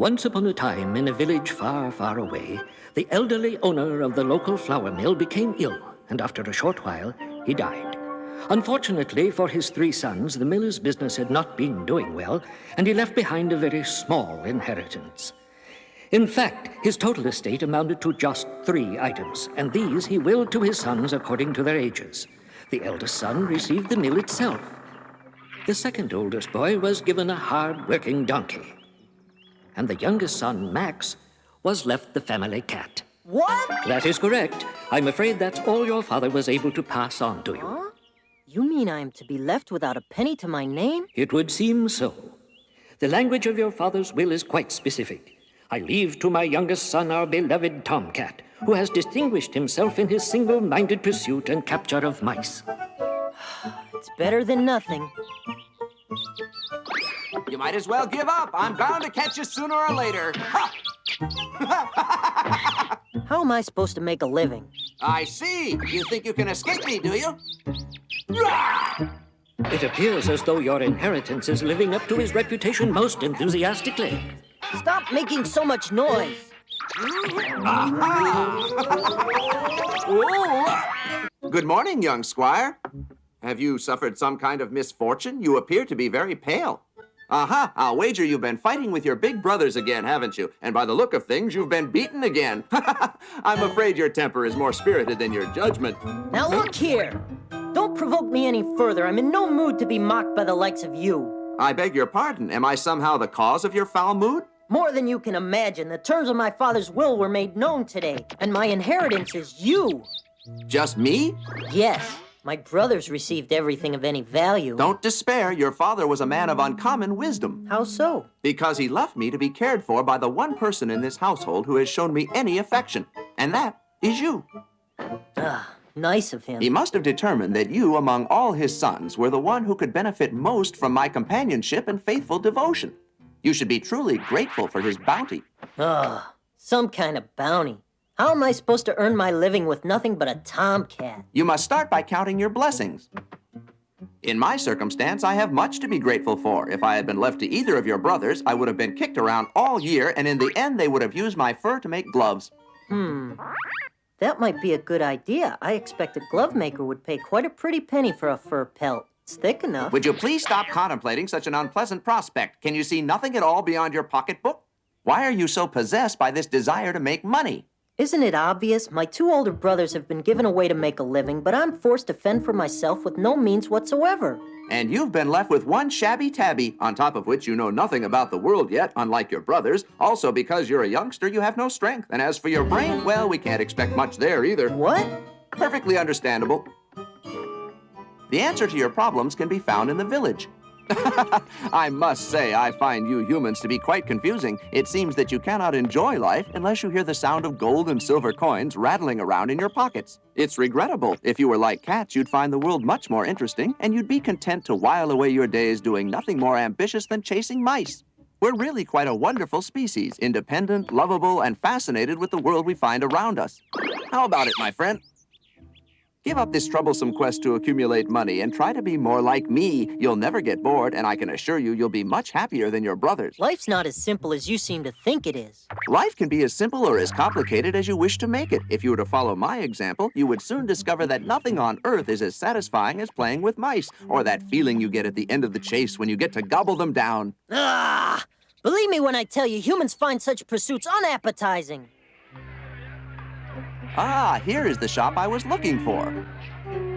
Once upon a time, in a village far, far away, the elderly owner of the local flour mill became ill, and after a short while, he died. Unfortunately for his 3 sons, the miller's business had not been doing well, and he left behind a very small inheritance. In fact, his total estate amounted to just 3 items, and these he willed to his sons according to their ages. The eldest son received the mill itself. The second oldest boy was given a hard-working donkey. And the youngest son, Max, was left the family cat. What? That is correct. I'm afraid that's all your father was able to pass on to you. Huh? You mean I am to be left without a penny to my name? It would seem so. The language of your father's will is quite specific. I leave to my youngest son our beloved tomcat, who has distinguished himself in his single-minded pursuit and capture of mice. It's better than nothing. You might as well give up. I'm bound to catch you sooner or later. Ha! How am I supposed to make a living? I see. You think you can escape me, do you? It appears as though your inheritance is living up to his reputation most enthusiastically. Stop making so much noise. Good morning, young squire. Have you suffered some kind of misfortune? You appear to be very pale. Aha, I'll wager you've been fighting with your big brothers again, haven't you? And by the look of things, you've been beaten again. I'm afraid your temper is more spirited than your judgment. Now look here. Don't provoke me any further. I'm in no mood to be mocked by the likes of you. I beg your pardon. Am I somehow the cause of your foul mood? More than you can imagine. The terms of my father's will were made known today, and my inheritance is you. Just me? Yes. My brothers received everything of any value. Don't despair. Your father was a man of uncommon wisdom. How so? Because he left me to be cared for by the one person in this household who has shown me any affection. And that is you. Nice of him. He must have determined that you, among all his sons, were the one who could benefit most from my companionship and faithful devotion. You should be truly grateful for his bounty. Some kind of bounty. How am I supposed to earn my living with nothing but a tomcat? You must start by counting your blessings. In my circumstance, I have much to be grateful for. If I had been left to either of your brothers, I would have been kicked around all year, and in the end, they would have used my fur to make gloves. That might be a good idea. I expect a glove maker would pay quite a pretty penny for a fur pelt. It's thick enough. Would you please stop contemplating such an unpleasant prospect? Can you see nothing at all beyond your pocketbook? Why are you so possessed by this desire to make money? Isn't it obvious? My 2 older brothers have been given away to make a living, but I'm forced to fend for myself with no means whatsoever. And you've been left with one shabby tabby, on top of which you know nothing about the world yet, unlike your brothers. Also, because you're a youngster, you have no strength. And as for your brain, well, we can't expect much there either. What? Perfectly understandable. The answer to your problems can be found in the village. I must say, I find you humans to be quite confusing. It seems that you cannot enjoy life unless you hear the sound of gold and silver coins rattling around in your pockets. It's regrettable. If you were like cats, you'd find the world much more interesting, and you'd be content to while away your days doing nothing more ambitious than chasing mice. We're really quite a wonderful species, independent, lovable, and fascinated with the world we find around us. How about it, my friend? Give up this troublesome quest to accumulate money and try to be more like me. You'll never get bored, and I can assure you you'll be much happier than your brothers. Life's not as simple as you seem to think it is. Life can be as simple or as complicated as you wish to make it. If you were to follow my example, you would soon discover that nothing on earth is as satisfying as playing with mice, or that feeling you get at the end of the chase when you get to gobble them down. Believe me when I tell you, humans find such pursuits unappetizing. Here is the shop I was looking for.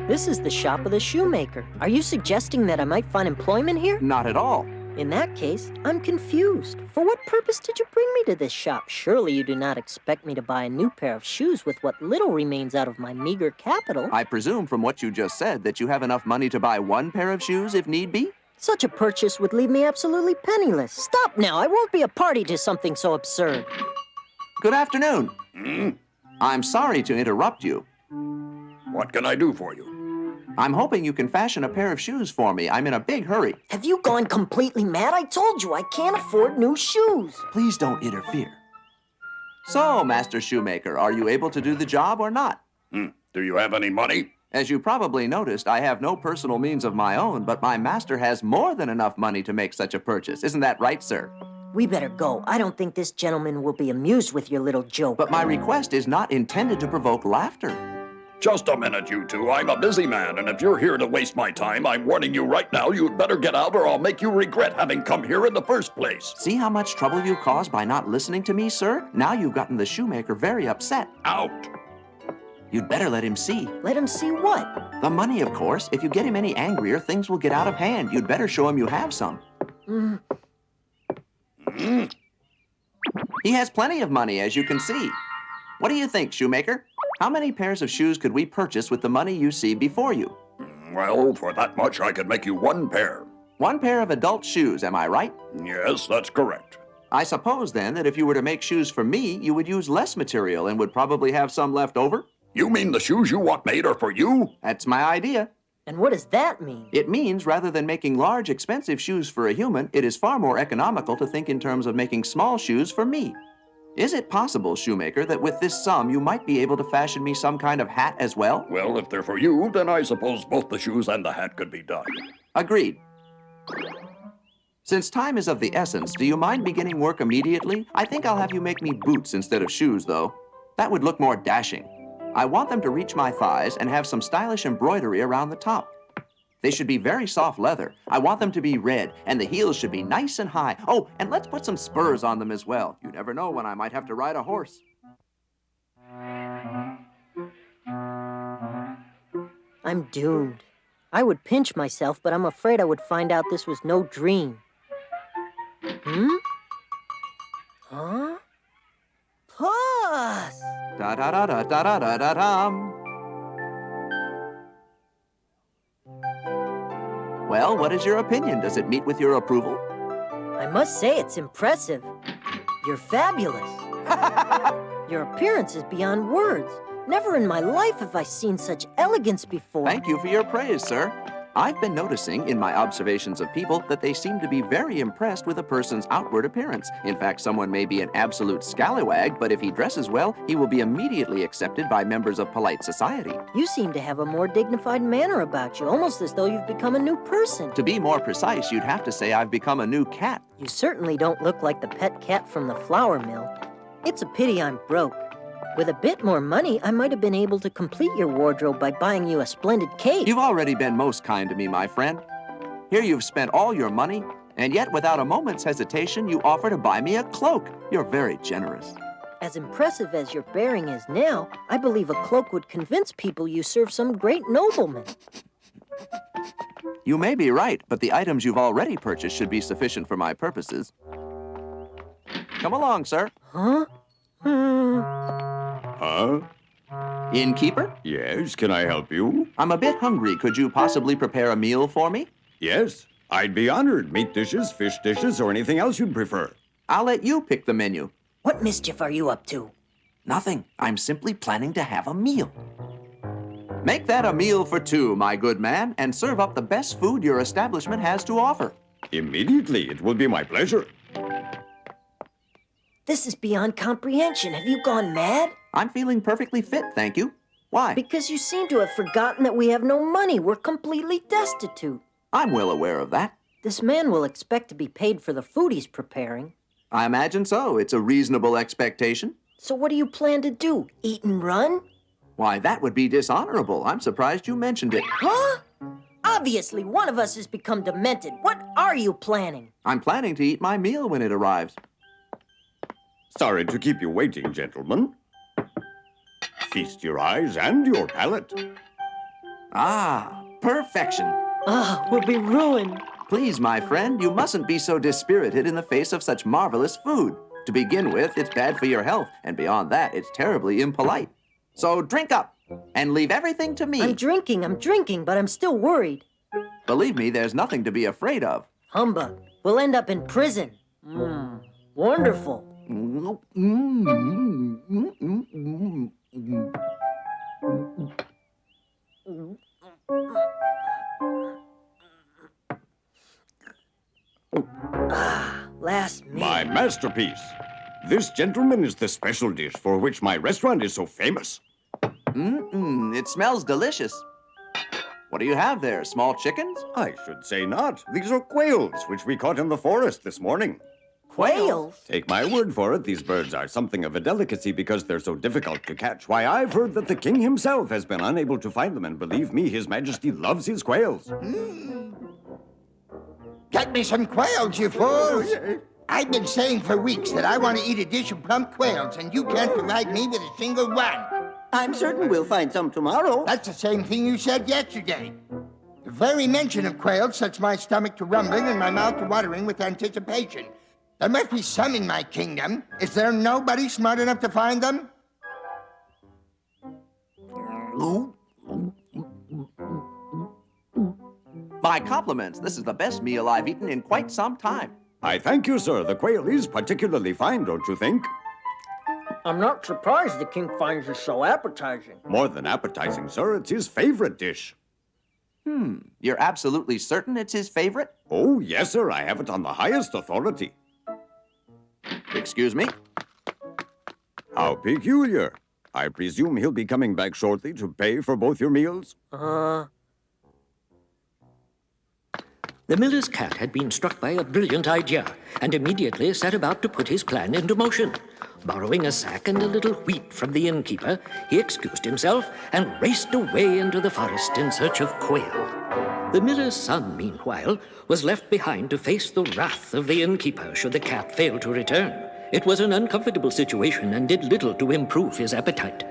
This is the shop of the shoemaker. Are you suggesting that I might find employment here? Not at all. In that case, I'm confused. For what purpose did you bring me to this shop? Surely you do not expect me to buy a new pair of shoes with what little remains out of my meager capital. I presume from what you just said that you have enough money to buy one pair of shoes if need be? Such a purchase would leave me absolutely penniless. Stop now. I won't be a party to something so absurd. Good afternoon. I'm sorry to interrupt you. What can I do for you? I'm hoping you can fashion a pair of shoes for me. I'm in a big hurry. Have you gone completely mad? I told you I can't afford new shoes. Please don't interfere. So, Master Shoemaker, are you able to do the job or not? Do you have any money? As you probably noticed, I have no personal means of my own, but my master has more than enough money to make such a purchase. Isn't that right, sir? We better go. I don't think this gentleman will be amused with your little joke. But my request is not intended to provoke laughter. Just a minute, you two. I'm a busy man, and if you're here to waste my time, I'm warning you right now, you'd better get out or I'll make you regret having come here in the first place. See how much trouble you've caused by not listening to me, sir? Now you've gotten the shoemaker very upset. Out. You'd better let him see. Let him see what? The money, of course. If you get him any angrier, things will get out of hand. You'd better show him you have some. He has plenty of money, as you can see. What do you think, shoemaker? How many pairs of shoes could we purchase with the money you see before you? Well, for that much, I could make you 1 pair. 1 pair of adult shoes, am I right? Yes, that's correct. I suppose, then, that if you were to make shoes for me, you would use less material and would probably have some left over? You mean the shoes you want made are for you? That's my idea. And what does that mean? It means rather than making large, expensive shoes for a human, it is far more economical to think in terms of making small shoes for me. Is it possible, shoemaker, that with this sum you might be able to fashion me some kind of hat as well? Well, if they're for you, then I suppose both the shoes and the hat could be done. Agreed. Since time is of the essence, do you mind beginning work immediately? I think I'll have you make me boots instead of shoes, though. That would look more dashing. I want them to reach my thighs and have some stylish embroidery around the top. They should be very soft leather. I want them to be red, and the heels should be nice and high. Oh, and let's put some spurs on them as well. You never know when I might have to ride a horse. I'm doomed. I would pinch myself, but I'm afraid I would find out this was no dream. Huh? Puss! Da-da-da-da-da-da-da-dum. Well, what is your opinion? Does it meet with your approval? I must say it's impressive. You're fabulous. Your appearance is beyond words. Never in my life have I seen such elegance before. Thank you for your praise, sir. I've been noticing in my observations of people that they seem to be very impressed with a person's outward appearance. In fact, someone may be an absolute scallywag, but if he dresses well, he will be immediately accepted by members of polite society. You seem to have a more dignified manner about you, almost as though you've become a new person. To be more precise, you'd have to say I've become a new cat. You certainly don't look like the pet cat from the flour mill. It's a pity I'm broke. With a bit more money, I might have been able to complete your wardrobe by buying you a splendid cape. You've already been most kind to me, my friend. Here you've spent all your money, and yet without a moment's hesitation, you offer to buy me a cloak. You're very generous. As impressive as your bearing is now, I believe a cloak would convince people you serve some great nobleman. You may be right, but the items you've already purchased should be sufficient for my purposes. Come along, sir. Huh? Huh? Innkeeper? Yes, can I help you? I'm a bit hungry. Could you possibly prepare a meal for me? Yes, I'd be honored. Meat dishes, fish dishes, or anything else you'd prefer. I'll let you pick the menu. What mischief are you up to? Nothing. I'm simply planning to have a meal. Make that a meal for 2, my good man, and serve up the best food your establishment has to offer. Immediately, it will be my pleasure. This is beyond comprehension. Have you gone mad? I'm feeling perfectly fit, thank you. Why? Because you seem to have forgotten that we have no money. We're completely destitute. I'm well aware of that. This man will expect to be paid for the food he's preparing. I imagine so. It's a reasonable expectation. So what do you plan to do? Eat and run? Why, that would be dishonorable. I'm surprised you mentioned it. Huh? Obviously, one of us has become demented. What are you planning? I'm planning to eat my meal when it arrives. Sorry to keep you waiting, gentlemen. Feast your eyes and your palate. Ah, perfection. We'll be ruined. Please, my friend, you mustn't be so dispirited in the face of such marvelous food. To begin with, it's bad for your health, and beyond that, it's terribly impolite. So drink up, and leave everything to me. I'm drinking, but I'm still worried. Believe me, there's nothing to be afraid of. Humbug. We'll end up in prison. Wonderful. Last meal. My masterpiece. This, gentleman, is the special dish for which my restaurant is so famous. It smells delicious. What do you have there, small chickens? I should say not. These are quails, which we caught in the forest this morning. Quails? Take my word for it, these birds are something of a delicacy because they're so difficult to catch. Why, I've heard that the king himself has been unable to find them, and believe me, His Majesty loves his quails. Get me some quails, you fools! I've been saying for weeks that I want to eat a dish of plump quails, and you can't provide me with a single one. I'm certain we'll find some tomorrow. That's the same thing you said yesterday. The very mention of quails sets my stomach to rumbling and my mouth to watering with anticipation. There must be some in my kingdom. Is there nobody smart enough to find them? My compliments. This is the best meal I've eaten in quite some time. I thank you, sir. The quail is particularly fine, don't you think? I'm not surprised the king finds it so appetizing. More than appetizing, sir. It's his favorite dish. You're absolutely certain it's his favorite? Oh, yes, sir. I have it on the highest authority. Excuse me? How peculiar. I presume he'll be coming back shortly to pay for both your meals? The miller's cat had been struck by a brilliant idea and immediately set about to put his plan into motion. Borrowing a sack and a little wheat from the innkeeper, he excused himself and raced away into the forest in search of quail. The miller's son, meanwhile, was left behind to face the wrath of the innkeeper should the cat fail to return. It was an uncomfortable situation and did little to improve his appetite.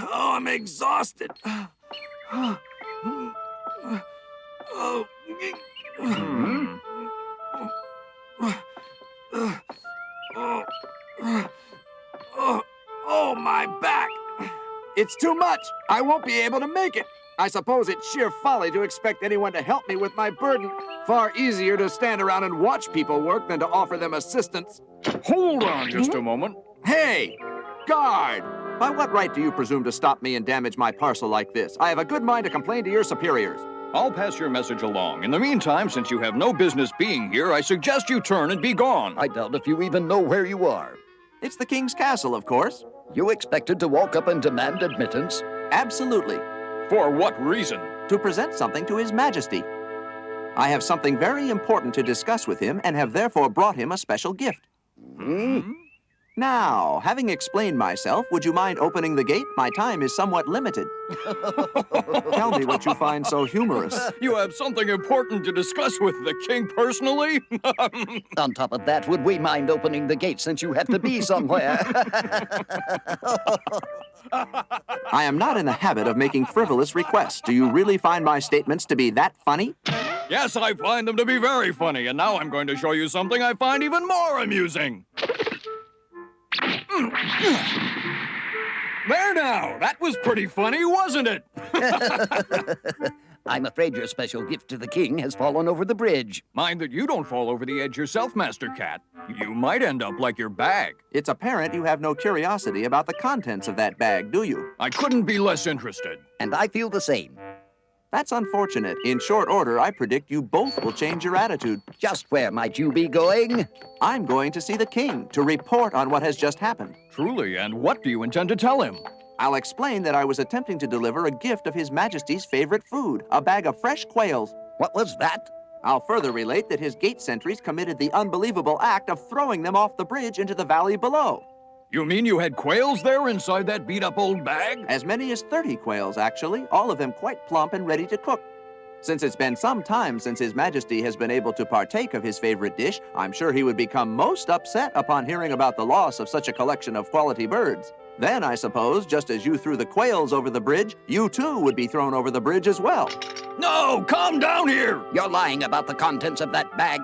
I'm exhausted. Oh, my back. It's too much. I won't be able to make it. I suppose it's sheer folly to expect anyone to help me with my burden. Far easier to stand around and watch people work than to offer them assistance. Hold on just a moment. Hey, guard! By what right do you presume to stop me and damage my parcel like this? I have a good mind to complain to your superiors. I'll pass your message along. In the meantime, since you have no business being here, I suggest you turn and be gone. I doubt if you even know where you are. It's the king's castle, of course. You expected to walk up and demand admittance? Absolutely. For what reason? To present something to His Majesty. I have something very important to discuss with him and have therefore brought him a special gift. Now, having explained myself, would you mind opening the gate? My time is somewhat limited. Tell me what you find so humorous. You have something important to discuss with the king personally? On top of that, would we mind opening the gate since you have to be somewhere? I am not in the habit of making frivolous requests. Do you really find my statements to be that funny? Yes, I find them to be very funny, and now I'm going to show you something I find even more amusing. There now! That was pretty funny, wasn't it? I'm afraid your special gift to the king has fallen over the bridge. Mind that you don't fall over the edge yourself, Master Cat. You might end up like your bag. It's apparent you have no curiosity about the contents of that bag, do you? I couldn't be less interested. And I feel the same. That's unfortunate. In short order, I predict you both will change your attitude. Just where might you be going? I'm going to see the king to report on what has just happened. Truly, and what do you intend to tell him? I'll explain that I was attempting to deliver a gift of His Majesty's favorite food, a bag of fresh quails. What was that? I'll further relate that his gate sentries committed the unbelievable act of throwing them off the bridge into the valley below. You mean you had quails there inside that beat-up old bag? As many as 30 quails, actually, all of them quite plump and ready to cook. Since it's been some time since His Majesty has been able to partake of his favorite dish, I'm sure he would become most upset upon hearing about the loss of such a collection of quality birds. Then, I suppose, just as you threw the quails over the bridge, you too would be thrown over the bridge as well. No, calm down here! You're lying about the contents of that bag.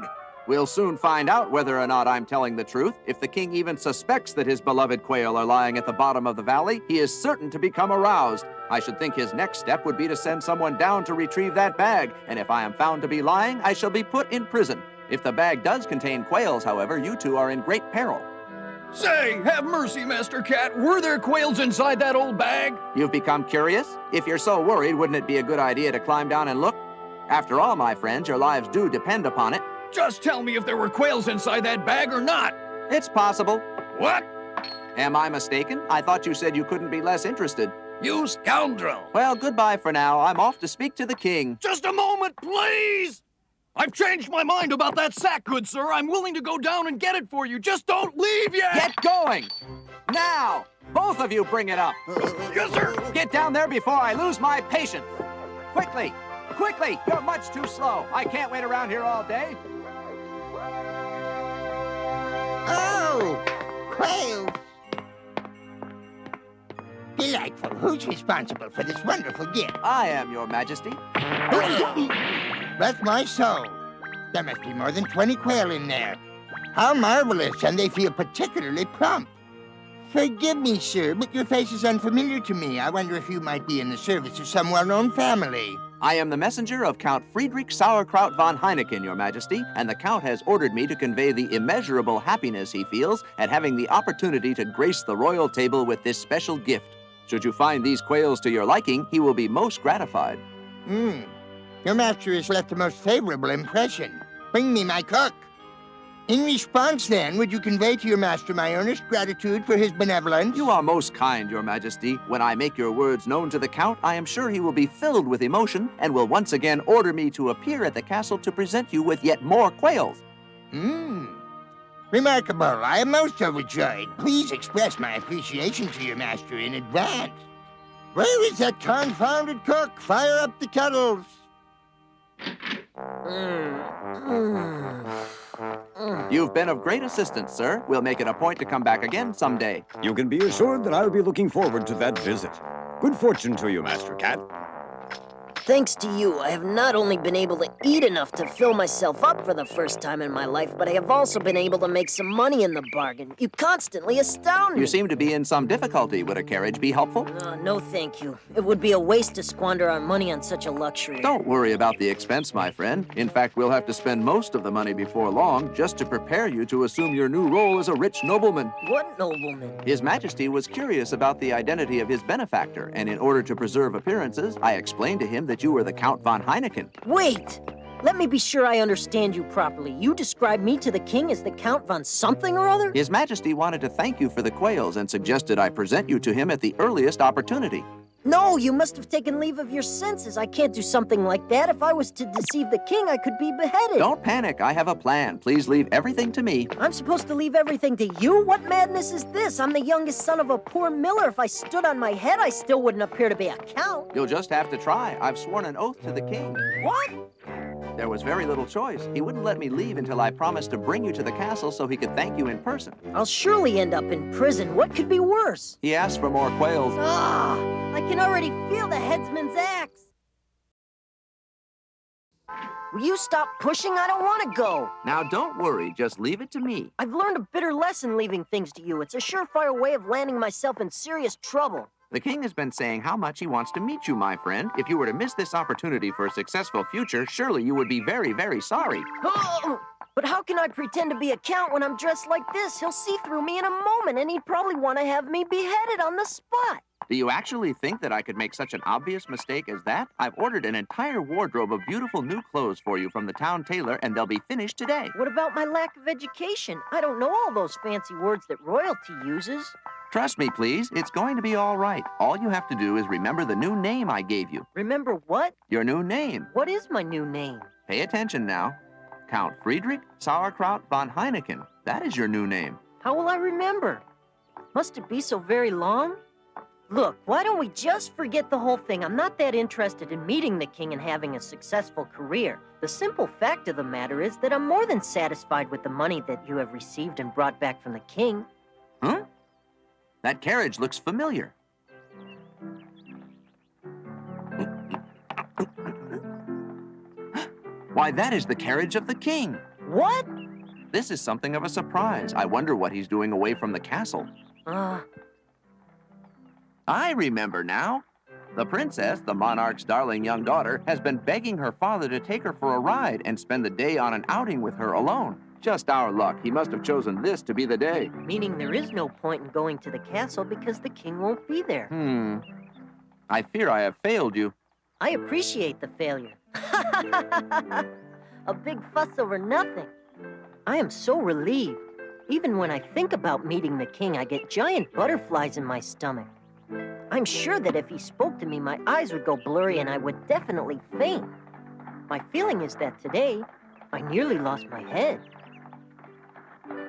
We'll soon find out whether or not I'm telling the truth. If the king even suspects that his beloved quail are lying at the bottom of the valley, he is certain to become aroused. I should think his next step would be to send someone down to retrieve that bag, and if I am found to be lying, I shall be put in prison. If the bag does contain quails, however, you two are in great peril. Say, have mercy, Master Cat. Were there quails inside that old bag? You've become curious? If you're so worried, wouldn't it be a good idea to climb down and look? After all, my friends, your lives do depend upon it. Just tell me if there were quails inside that bag or not. It's possible. What? Am I mistaken? I thought you said you couldn't be less interested. You scoundrel! Well, goodbye for now. I'm off to speak to the king. Just a moment, please! I've changed my mind about that sack, good sir. I'm willing to go down and get it for you. Just don't leave yet! Get going! Now! Both of you bring it up. Yes, sir! Get down there before I lose my patience. Quickly! Quickly! You're much too slow. I can't wait around here all day. Oh, quails. Delightful. Who's responsible for this wonderful gift? I am, Your Majesty. Bless my soul. There must be more than 20 quail in there. How marvelous, and they feel particularly plump. Forgive me, sir, but your face is unfamiliar to me. I wonder if you might be in the service of some well-known family. I am the messenger of Count Friedrich Sauerkraut von Heineken, Your Majesty, and the Count has ordered me to convey the immeasurable happiness he feels at having the opportunity to grace the royal table with this special gift. Should you find these quails to your liking, he will be most gratified. Your master has left a most favorable impression. Bring me my cook. In response, then, would you convey to your master my earnest gratitude for his benevolence? You are most kind, Your Majesty. When I make your words known to the Count, I am sure he will be filled with emotion and will once again order me to appear at the castle to present you with yet more quails. Remarkable. I am most overjoyed. Please express my appreciation to your master in advance. Where is that confounded cook? Fire up the kettles. You've been of great assistance, sir. We'll make it a point to come back again someday. You can be assured that I'll be looking forward to that visit. Good fortune to you, Master Cat. Thanks to you, I have not only been able to eat enough to fill myself up for the first time in my life, but I have also been able to make some money in the bargain. You constantly astound me. You seem to be in some difficulty. Would a carriage be helpful? No, thank you. It would be a waste to squander our money on such a luxury. Don't worry about the expense, my friend. In fact, we'll have to spend most of the money before long just to prepare you to assume your new role as a rich nobleman. What nobleman? His Majesty was curious about the identity of his benefactor, and in order to preserve appearances, I explained to him that you were the Count von Heineken. Wait! Let me be sure I understand you properly. You described me to the king as the Count von something or other? His Majesty wanted to thank you for the quails and suggested I present you to him at the earliest opportunity. No, you must have taken leave of your senses. I can't do something like that. If I was to deceive the king, I could be beheaded. Don't panic. I have a plan. Please leave everything to me. I'm supposed to leave everything to you? What madness is this? I'm the youngest son of a poor miller. If I stood on my head, I still wouldn't appear to be a count. You'll just have to try. I've sworn an oath to the king. What? There was very little choice. He wouldn't let me leave until I promised to bring you to the castle so he could thank you in person. I'll surely end up in prison. What could be worse? He asked for more quails. Ah, I can already feel the headsman's axe. Will you stop pushing? I don't want to go. Now, don't worry. Just leave it to me. I've learned a bitter lesson leaving things to you. It's a surefire way of landing myself in serious trouble. The king has been saying how much he wants to meet you, my friend. If you were to miss this opportunity for a successful future, surely you would be very, very sorry. But how can I pretend to be a count when I'm dressed like this? He'll see through me in a moment, and he'd probably want to have me beheaded on the spot. Do you actually think that I could make such an obvious mistake as that? I've ordered an entire wardrobe of beautiful new clothes for you from the town tailor, and they'll be finished today. What about my lack of education? I don't know all those fancy words that royalty uses. Trust me, please. It's going to be all right. All you have to do is remember the new name I gave you. Remember what? Your new name. What is my new name? Pay attention now. Count Friedrich Sauerkraut von Heineken. That is your new name. How will I remember? Must it be so very long? Look, why don't we just forget the whole thing? I'm not that interested in meeting the king and having a successful career. The simple fact of the matter is that I'm more than satisfied with the money that you have received and brought back from the king. Huh? That carriage looks familiar. Why, that is the carriage of the king. What? This is something of a surprise. I wonder what he's doing away from the castle. I remember now. The princess, the monarch's darling young daughter, has been begging her father to take her for a ride and spend the day on an outing with her alone. Just our luck. He must have chosen this to be the day. Meaning there is no point in going to the castle because the king won't be there. I fear I have failed you. I appreciate the failure. A big fuss over nothing. I am so relieved. Even when I think about meeting the king, I get giant butterflies in my stomach. I'm sure that if he spoke to me, my eyes would go blurry and I would definitely faint. My feeling is that today, I nearly lost my head.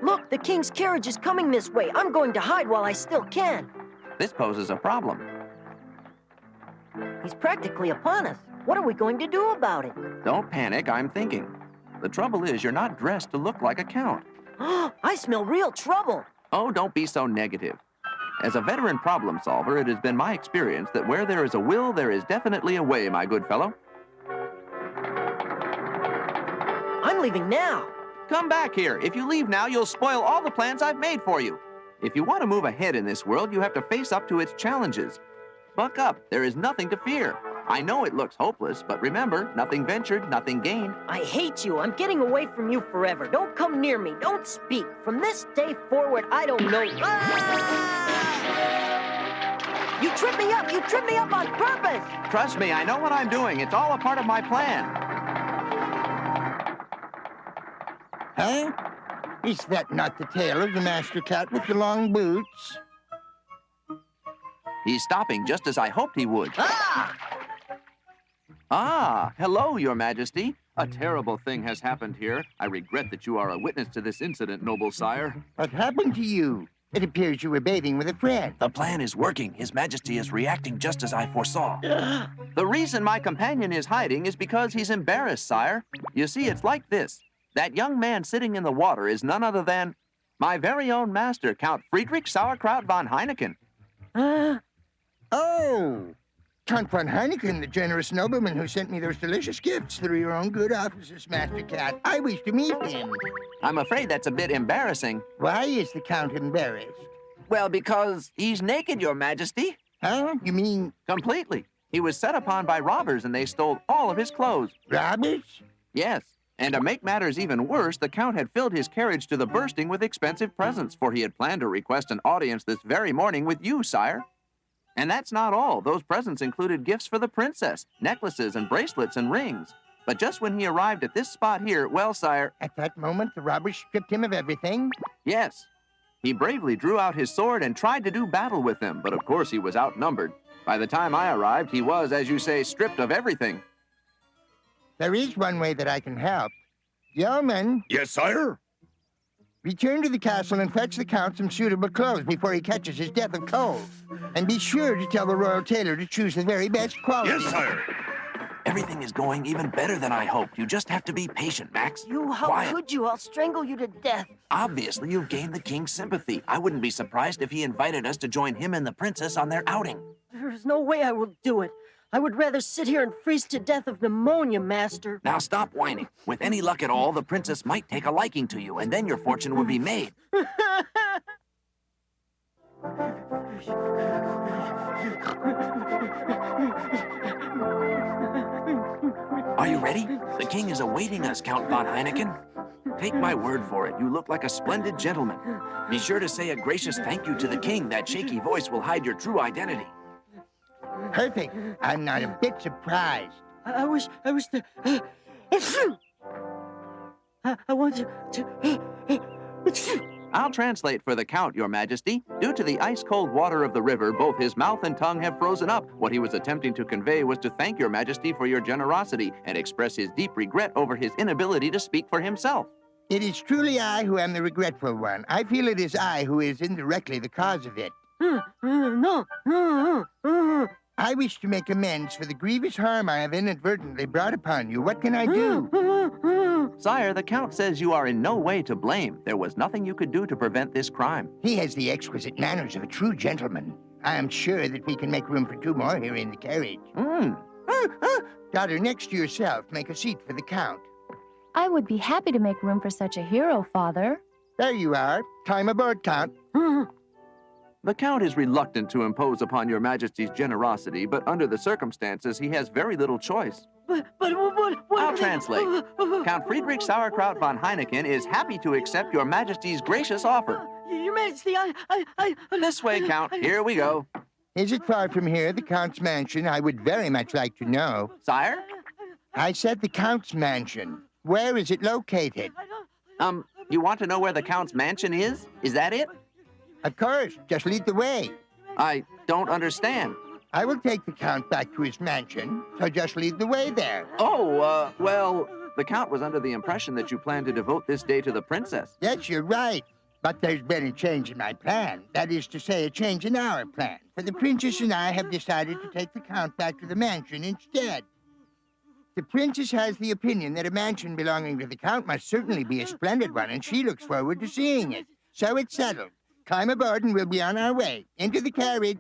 Look, the king's carriage is coming this way. I'm going to hide while I still can. This poses a problem. He's practically upon us. What are we going to do about it? Don't panic, I'm thinking. The trouble is, you're not dressed to look like a count. I smell real trouble. Oh, don't be so negative. As a veteran problem solver, it has been my experience that where there is a will, there is definitely a way, my good fellow. I'm leaving now. Come back here. If you leave now, you'll spoil all the plans I've made for you. If you want to move ahead in this world, you have to face up to its challenges. Buck up. There is nothing to fear. I know it looks hopeless, but remember, nothing ventured, nothing gained. I hate you. I'm getting away from you forever. Don't come near me. Don't speak. From this day forward, I don't know. You tripped me up. You tripped me up on purpose. Trust me, I know what I'm doing. It's all a part of my plan. Huh? Is that not the tailor, the master cat with the long boots? He's stopping just as I hoped he would. Ah, hello, Your Majesty. A terrible thing has happened here. I regret that you are a witness to this incident, noble sire. What happened to you? It appears you were bathing with a friend. The plan is working. His Majesty is reacting just as I foresaw. The reason my companion is hiding is because he's embarrassed, sire. You see, it's like this. That young man sitting in the water is none other than my very own master, Count Friedrich Sauerkraut von Heineken. Oh, Count von Heineken, the generous nobleman who sent me those delicious gifts through your own good offices, Master Cat. I wish to meet him. I'm afraid that's a bit embarrassing. Why is the Count embarrassed? Well, because he's naked, Your Majesty. Huh? You mean Completely. He was set upon by robbers and they stole all of his clothes. robbers? Yes. And to make matters even worse, the Count had filled his carriage to the bursting with expensive presents, for he had planned to request an audience this very morning with you, sire. And that's not all. Those presents included gifts for the princess, necklaces and bracelets and rings. But just when he arrived at this spot here, well, sire... At that moment, the robbers stripped him of everything? Yes. He bravely drew out his sword and tried to do battle with them, but of course he was outnumbered. By the time I arrived, he was, as you say, stripped of everything. There is one way that I can help. Yeoman, Yes, sire? return to the castle and fetch the Count some suitable clothes before he catches his death of cold. And be sure to tell the royal tailor to choose the very best quality. Yes, sire. Everything is going even better than I hoped. You just have to be patient, Max. How Quiet. could you? I'll strangle you to death. Obviously, you've gained the king's sympathy. I wouldn't be surprised if he invited us to join him and the princess on their outing. There's no way I will do it. I would rather sit here and freeze to death of pneumonia, Master. Now stop whining. With any luck at all, the princess might take a liking to you, and then your fortune would be made. Are you ready? The king is awaiting us, Count von Heineken. Take my word for it, you look like a splendid gentleman. Be sure to say a gracious thank you to the king. That shaky voice will hide your true identity. Perfect. I'm not a bit surprised. I was the... I want to... I'll translate for the Count, Your Majesty. Due to the ice-cold water of the river, both his mouth and tongue have frozen up. What he was attempting to convey was to thank Your Majesty for your generosity and express his deep regret over his inability to speak for himself. It is truly I who am the regretful one. I feel it is I who is indirectly the cause of it. No. I wish to make amends for the grievous harm I have inadvertently brought upon you. What can I do? Sire, the Count says you are in no way to blame. There was nothing you could do to prevent this crime. He has the exquisite manners of a true gentleman. I am sure that we can make room for two more here in the carriage. Daughter, next to yourself, make a seat for the Count. I would be happy to make room for such a hero, Father. There you are. Time aboard, Count. The Count is reluctant to impose upon Your Majesty's generosity, but under the circumstances, he has very little choice. But what? I'll translate. Count Friedrich Sauerkraut von Heineken is happy to accept Your Majesty's gracious offer. Your Majesty, This way, Count. Here we go. Is it far from here, the Count's mansion? I would very much like to know. Sire? I said the Count's mansion. Where is it located? You want to know where the Count's mansion is? Is that it? Of course. Just lead the way. I don't understand. I will take the Count back to his mansion, so just lead the way there. Oh, well, the Count was under the impression that you planned to devote this day to the princess. Yes, you're right. But there's been a change in my plan. That is to say, a change in our plan. For the princess and I have decided to take the Count back to the mansion instead. The princess has the opinion that a mansion belonging to the Count must certainly be a splendid one, and she looks forward to seeing it. So it's settled. Climb aboard and we'll be on our way. Into the carriage.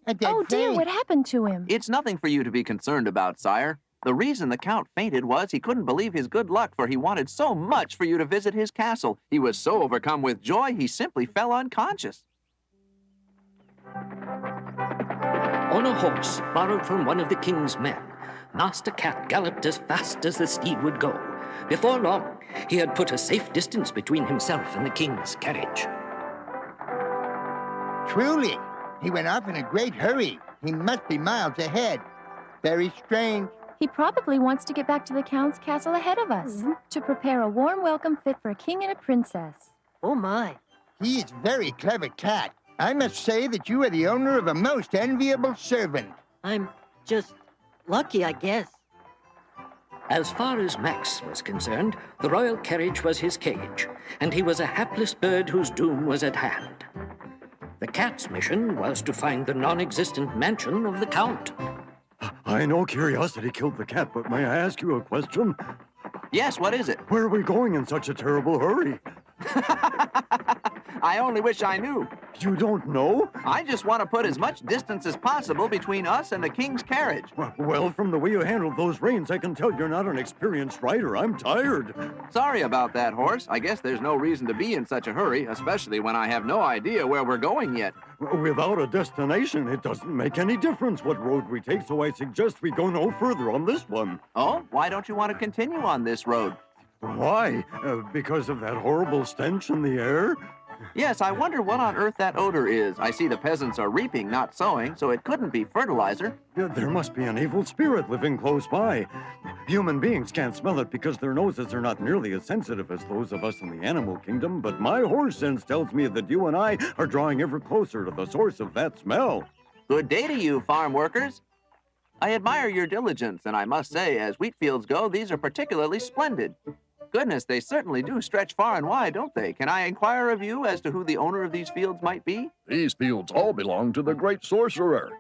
A dead Oh dear, face. what happened to him? It's nothing for you to be concerned about, sire. The reason the Count fainted was he couldn't believe his good luck, for he wanted so much for you to visit his castle. He was so overcome with joy, he simply fell unconscious. On a horse borrowed from one of the king's men, Master Cat galloped as fast as the steed would go. Before long, he had put a safe distance between himself and the king's carriage. Truly, he went off in a great hurry. He must be miles ahead. Very strange. He probably wants to get back to the Count's castle ahead of us, to prepare a warm welcome fit for a king and a princess. Oh, my. He is very clever cat. I must say that you are the owner of a most enviable servant. I'm just lucky, I guess. As far as Max was concerned, the royal carriage was his cage, and he was a hapless bird whose doom was at hand. The cat's mission was to find the non-existent mansion of the Count. I know curiosity killed the cat, but may I ask you a question? Yes, what is it? Where are we going in such a terrible hurry? I only wish I knew. You don't know? I just want to put as much distance as possible between us and the king's carriage. Well, from the way you handled those reins, I can tell you're not an experienced rider. I'm tired. Sorry about that, horse. I guess there's no reason to be in such a hurry, especially when I have no idea where we're going yet. Without a destination, it doesn't make any difference what road we take, so I suggest we go no further on this one. Oh, why don't you want to continue on this road? Why? Because of that horrible stench in the air? Yes, I wonder what on earth that odor is. I see the peasants are reaping, not sowing, so it couldn't be fertilizer. Yeah, there must be an evil spirit living close by. Human beings can't smell it because their noses are not nearly as sensitive as those of us in the animal kingdom, but my horse sense tells me that you and I are drawing ever closer to the source of that smell. Good day to you, farm workers. I admire your diligence, and I must say, as wheat fields go, these are particularly splendid. Goodness, they certainly do stretch far and wide, don't they? Can I inquire of you as to who the owner of these fields might be? These fields all belong to the great sorcerer.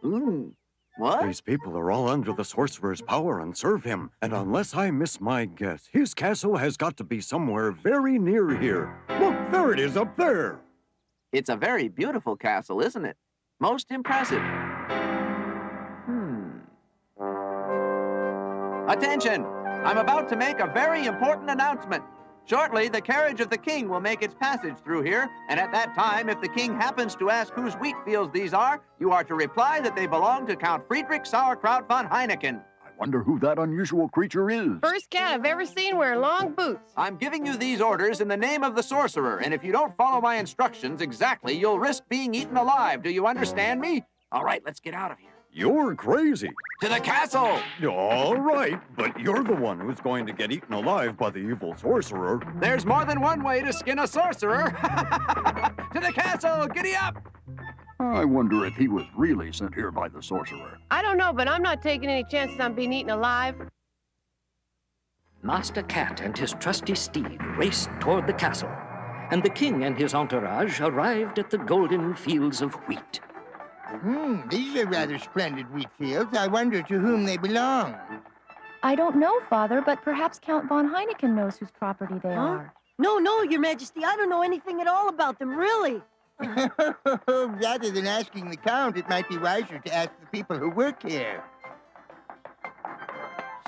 What? These people are all under the sorcerer's power and serve him. And unless I miss my guess, his castle has got to be somewhere very near here. Look, there it is up there. It's a very beautiful castle, isn't it? Most impressive. Attention! I'm about to make a very important announcement. Shortly, the carriage of the king will make its passage through here, and at that time, if the king happens to ask whose wheat fields these are, you are to reply that they belong to Count Friedrich Sauerkraut von Heineken. I wonder who that unusual creature is. First cat I've ever seen wear long boots. I'm giving you these orders in the name of the sorcerer, and if you don't follow my instructions exactly, you'll risk being eaten alive. Do you understand me? All right, let's get out of here. You're crazy. To the castle! All right, but you're the one who's going to get eaten alive by the evil sorcerer. There's more than one way to skin a sorcerer. To the castle! Giddy up! I wonder if he was really sent here by the sorcerer. I don't know, but I'm not taking any chances on being eaten alive. Master Cat and his trusty steed raced toward the castle, and the king and his entourage arrived at the golden fields of wheat. These are rather splendid wheat fields. I wonder to whom they belong. I don't know, Father, but perhaps Count von Heineken knows whose property they are. No, Your Majesty, I don't know anything at all about them, really. Rather than asking the Count, it might be wiser to ask the people who work here.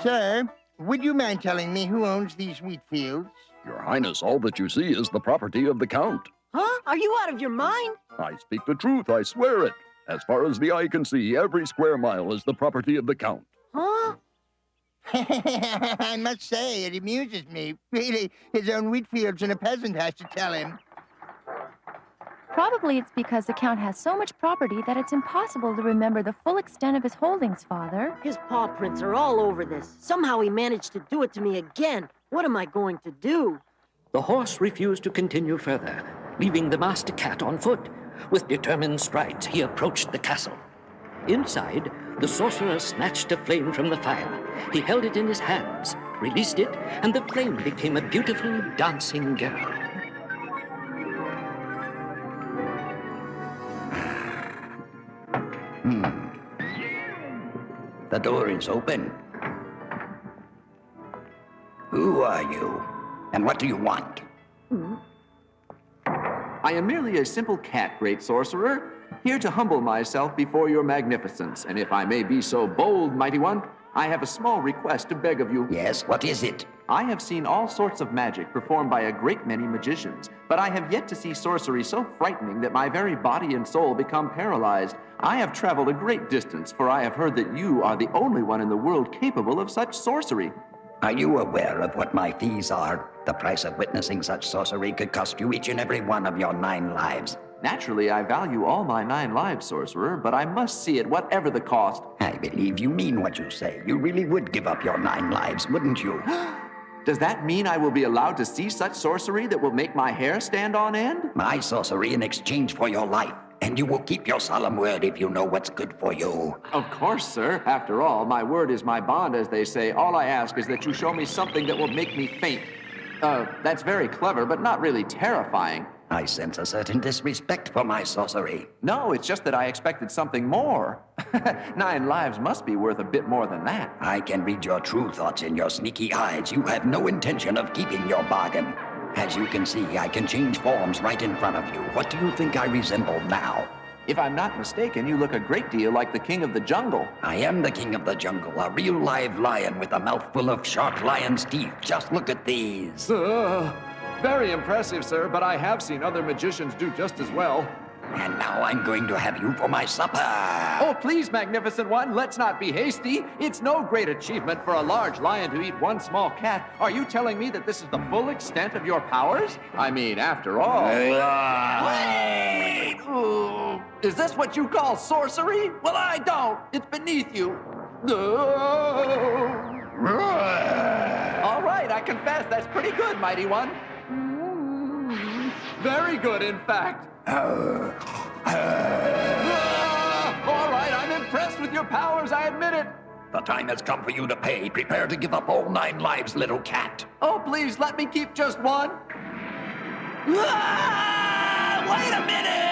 Sir, would you mind telling me who owns these wheat fields? Your Highness, all that you see is the property of the Count. Huh? Are you out of your mind? I speak the truth, I swear it. As far as the eye can see, every square mile is the property of the Count. Huh? I must say, it amuses me. Really, his own wheat fields and a peasant has to tell him. Probably it's because the Count has so much property that it's impossible to remember the full extent of his holdings, Father. His paw prints are all over this. Somehow he managed to do it to me again. What am I going to do? The horse refused to continue further, leaving the Master Cat on foot. With determined strides, he approached the castle. Inside, the sorcerer snatched a flame from the fire. He held it in his hands, released it, and the flame became a beautiful dancing girl. The door is open. Who are you? And what do you want? I am merely a simple cat, great sorcerer, here to humble myself before your magnificence. And if I may be so bold, mighty one, I have a small request to beg of you. Yes, what is it? I have seen all sorts of magic performed by a great many magicians, but I have yet to see sorcery so frightening that my very body and soul become paralyzed. I have traveled a great distance, for I have heard that you are the only one in the world capable of such sorcery. Are you aware of what my fees are? The price of witnessing such sorcery could cost you each and every one of your 9 lives. Naturally, I value all my 9 lives, sorcerer, but I must see it whatever the cost. I believe you mean what you say. You really would give up your 9 lives, wouldn't you? Does that mean I will be allowed to see such sorcery that will make my hair stand on end? My sorcery in exchange for your life. And you will keep your solemn word if you know what's good for you. Of course, sir. After all, my word is my bond, as they say. All I ask is that you show me something that will make me faint. That's very clever, but not really terrifying. I sense a certain disrespect for my sorcery. No, it's just that I expected something more. 9 lives must be worth a bit more than that. I can read your true thoughts in your sneaky eyes. You have no intention of keeping your bargain. As you can see, I can change forms right in front of you. What do you think I resemble now? If I'm not mistaken, you look a great deal like the king of the jungle. I am the king of the jungle, a real live lion with a mouthful of sharp lion's teeth. Just look at these. Very impressive, sir, but I have seen other magicians do just as well. And now I'm going to have you for my supper. Oh, please, Magnificent One, let's not be hasty. It's no great achievement for a large lion to eat one small cat. Are you telling me that this is the full extent of your powers? I mean, after all... Wait! Ooh, is this what you call sorcery? Well, I don't. It's beneath you. All right, I confess, that's pretty good, Mighty One. Very good, in fact. All right, I'm impressed with your powers, I admit it. The time has come for you to pay. Prepare to give up all 9 lives, little cat. Oh, please, let me keep just one. Wait a minute!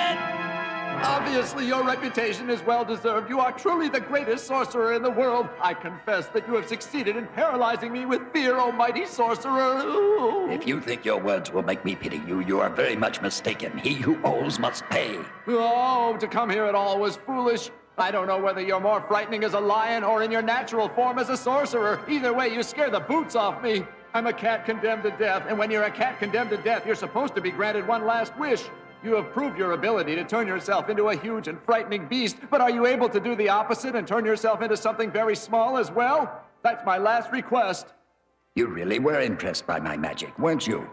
Obviously, your reputation is well-deserved. You are truly the greatest sorcerer in the world. I confess that you have succeeded in paralyzing me with fear, oh mighty sorcerer. Ooh. If you think your words will make me pity you, you are very much mistaken. He who owes must pay. Oh, to come here at all was foolish. I don't know whether you're more frightening as a lion or in your natural form as a sorcerer. Either way, you scare the boots off me. I'm a cat condemned to death, and when you're a cat condemned to death, you're supposed to be granted one last wish. You have proved your ability to turn yourself into a huge and frightening beast, but are you able to do the opposite and turn yourself into something very small as well? That's my last request. You really were impressed by my magic, weren't you?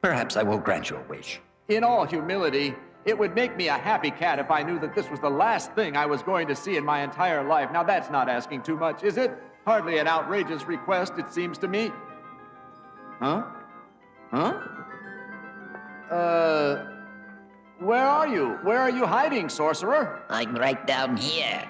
Perhaps I will grant your wish. In all humility, it would make me a happy cat if I knew that this was the last thing I was going to see in my entire life. Now that's not asking too much, is it? Hardly an outrageous request, it seems to me. Huh? Where are you? Where are you hiding, sorcerer? I'm right down here.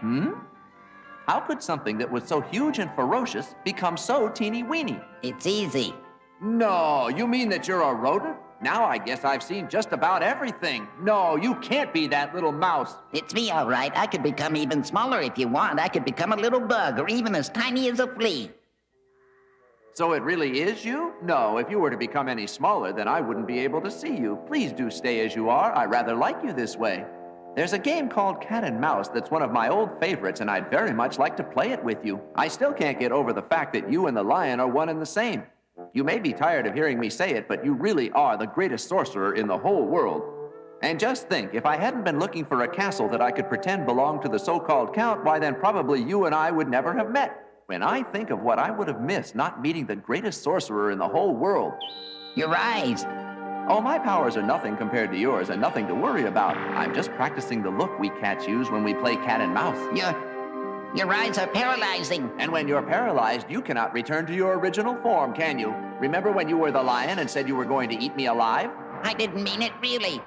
How could something that was so huge and ferocious become so teeny-weeny? It's easy. No, you mean that you're a rodent? Now I guess I've seen just about everything. No, you can't be that little mouse. It's me, all right. I could become even smaller if you want. I could become a little bug or even as tiny as a flea. So it really is you? No, if you were to become any smaller, then I wouldn't be able to see you. Please do stay as you are. I rather like you this way. There's a game called Cat and Mouse that's one of my old favorites, and I'd very much like to play it with you. I still can't get over the fact that you and the lion are one and the same. You may be tired of hearing me say it, but you really are the greatest sorcerer in the whole world. And just think, if I hadn't been looking for a castle that I could pretend belonged to the so-called Count, why then probably you and I would never have met. When I think of what I would have missed not meeting the greatest sorcerer in the whole world. Your eyes. Oh, my powers are nothing compared to yours and nothing to worry about. I'm just practicing the look we cats use when we play cat and mouse. Your eyes are paralyzing. And when you're paralyzed, you cannot return to your original form, can you? Remember when you were the lion and said you were going to eat me alive? I didn't mean it, really.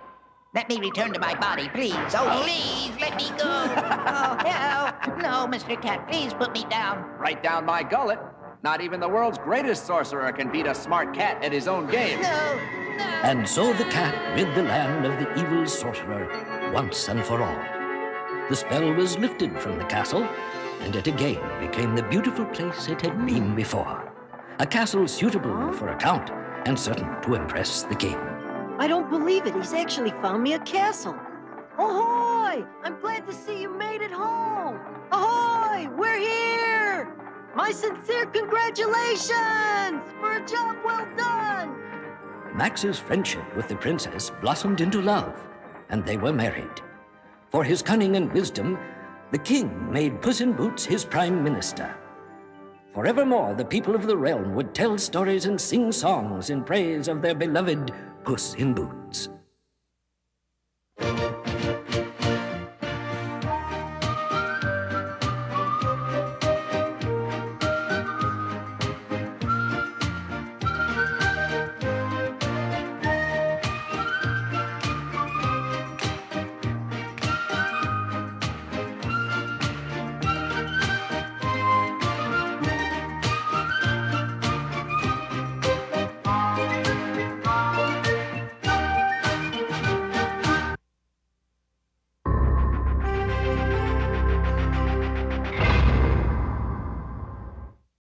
Let me return to my body, please. Oh, please, let me go. Oh, help. No, Mr. Cat, please put me down. Right down my gullet. Not even the world's greatest sorcerer can beat a smart cat at his own game. No. And so the cat rid the land of the evil sorcerer once and for all. The spell was lifted from the castle, and it again became the beautiful place it had been before. A castle suitable for a count and certain to impress the king. I don't believe it. He's actually found me a castle. Ahoy! I'm glad to see you made it home. Ahoy! We're here! My sincere congratulations for a job well done! Max's friendship with the princess blossomed into love, and they were married. For his cunning and wisdom, the king made Puss in Boots his prime minister. Forevermore, the people of the realm would tell stories and sing songs in praise of their beloved Puss in Boots.